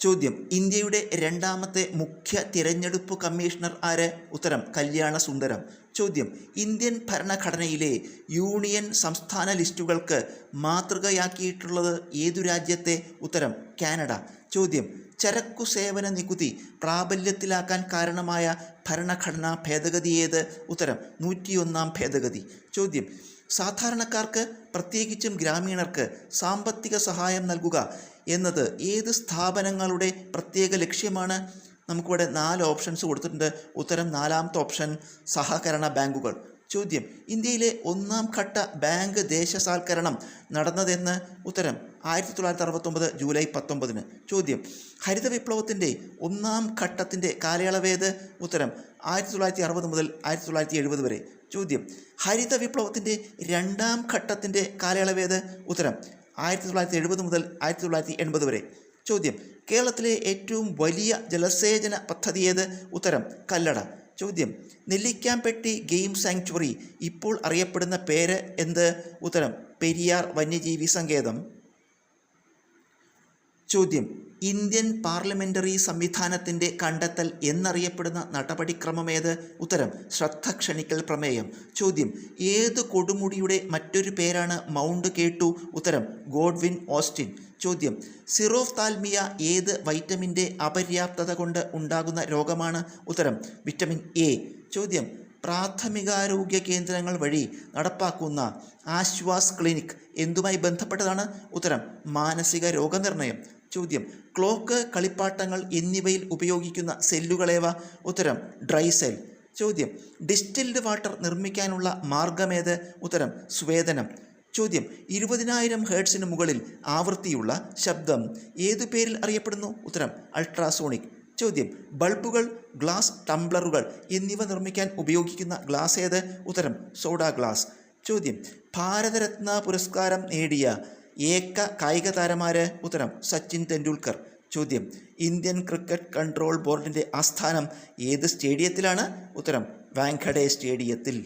ചോദ്യം, ഇന്ത്യയുടെ രണ്ടാമത്തെ മുഖ്യ തിരഞ്ഞെടുപ്പ് കമ്മീഷണർ ആര്? ഉത്തരം, കല്യാണ സുന്ദരം. ചോദ്യം, ഇന്ത്യൻ ഭരണഘടനയിലെ യൂണിയൻ സംസ്ഥാന ലിസ്റ്റുകൾക്ക് മാതൃകയാക്കിയിട്ടുള്ളത് ഏതു രാജ്യത്തെ? ഉത്തരം, കാനഡ. ചോദ്യം, ചരക്കു സേവന നികുതി പ്രാബല്യത്തിലാക്കാൻ കാരണമായ ഭരണഘടനാ ഭേദഗതി ഏത്? ഉത്തരം, 101 ഭേദഗതി. ചോദ്യം, സാധാരണക്കാർക്ക് പ്രത്യേകിച്ചും ഗ്രാമീണർക്ക് സാമ്പത്തിക സഹായം നൽകുക എന്നത് ഏത് സ്ഥാപനങ്ങളുടെ പ്രത്യേക ലക്ഷ്യമാണ്? നമുക്കിവിടെ 4 ഓപ്ഷൻസ് കൊടുത്തിട്ടുണ്ട്. ഉത്തരം, 4ാമത്തെ ഓപ്ഷൻ, സഹകരണ ബാങ്കുകൾ. ചോദ്യം, ഇന്ത്യയിലെ 1ാം ഘട്ട ബാങ്ക് ദേശസാൽക്കരണം നടന്നതെന്ന്? ഉത്തരം, 1969 ജൂലൈ 19. ചോദ്യം, ഹരിത വിപ്ലവത്തിൻ്റെ 1ാം ഘട്ടത്തിൻ്റെ കാലയളവേത്? ഉത്തരം, 1960 മുതൽ 1970 വരെ. ചോദ്യം, ഹരിത വിപ്ലവത്തിൻ്റെ 2ാം ഘട്ടത്തിൻ്റെ കാലയളവേത്? ഉത്തരം, 1970 മുതൽ 1980 വരെ. ചോദ്യം, കേരളത്തിലെ ഏറ്റവും വലിയ ജലസേചന പദ്ധതി ഏത്? ഉത്തരം, കല്ലട. ചോദ്യം, നെല്ലിക്കാംപെട്ടി ഗെയിം സാങ്ച്വറി ഇപ്പോൾ അറിയപ്പെടുന്ന പേര് എന്ത്? ഉത്തരം, പെരിയാർ വന്യജീവി സങ്കേതം. ചോദ്യം, ഇന്ത്യൻ പാർലമെൻ്ററി സംവിധാനത്തിൻ്റെ കണ്ടെത്തൽ എന്നറിയപ്പെടുന്ന നടപടിക്രമമേത്? ഉത്തരം, ശ്രദ്ധ ക്ഷണിക്കൽ പ്രമേയം. ചോദ്യം, ഏത് കൊടുമുടിയുടെ മറ്റൊരു പേരാണ് മൗണ്ട് കേട്ടു? ഉത്തരം, ഗോഡ്വിൻ ഓസ്റ്റിൻ. ചോദ്യം, സിറോഫ്താൽമിയ ഏത് വൈറ്റമിൻ്റെ അപര്യാപ്തത കൊണ്ട് ഉണ്ടാകുന്ന രോഗമാണ്? ഉത്തരം, വിറ്റമിൻ എ. ചോദ്യം, പ്രാഥമികാരോഗ്യ കേന്ദ്രങ്ങൾ വഴി നടപ്പാക്കുന്ന ആശ്വാസ് ക്ലിനിക് എന്തുമായി ബന്ധപ്പെട്ടതാണ്? ഉത്തരം, മാനസിക രോഗനിർണയം. ചോദ്യം, ക്ലോക്ക്, കളിപ്പാട്ടങ്ങൾ എന്നിവയിൽ ഉപയോഗിക്കുന്ന സെല്ലുകളേവ? ഉത്തരം, ഡ്രൈ സെൽ. ചോദ്യം, ഡിസ്റ്റിൽഡ് വാട്ടർ നിർമ്മിക്കാനുള്ള മാർഗമേത്? ഉത്തരം, സ്വേദനം. ചോദ്യം, 20,000 ഹെർട്സിന് മുകളിൽ ആവൃത്തിയുള്ള ശബ്ദം ഏതു പേരിൽ അറിയപ്പെടുന്നു? ഉത്തരം, അൾട്രാസോണിക്. ചോദ്യം, ബൾബുകൾ, ഗ്ലാസ് ടംബ്ലറുകൾ എന്നിവ നിർമ്മിക്കാൻ ഉപയോഗിക്കുന്ന ഗ്ലാസ് ഏത്? ഉത്തരം, സോഡാ ഗ്ലാസ്. ചോദ്യം, ഭാരതരത്ന പുരസ്കാരം നേടിയ ഏക കായിക താരമാര്? ഉത്തരം, സച്ചിൻ തെണ്ടുൽക്കർ. ചോദ്യം, ഇന്ത്യൻ ക്രിക്കറ്റ് കൺട്രോൾ ബോർഡിൻ്റെ ആസ്ഥാനം ഏത് സ്റ്റേഡിയത്തിലാണ്? ഉത്തരം, വാങ്കഡെ സ്റ്റേഡിയത്തിൽ.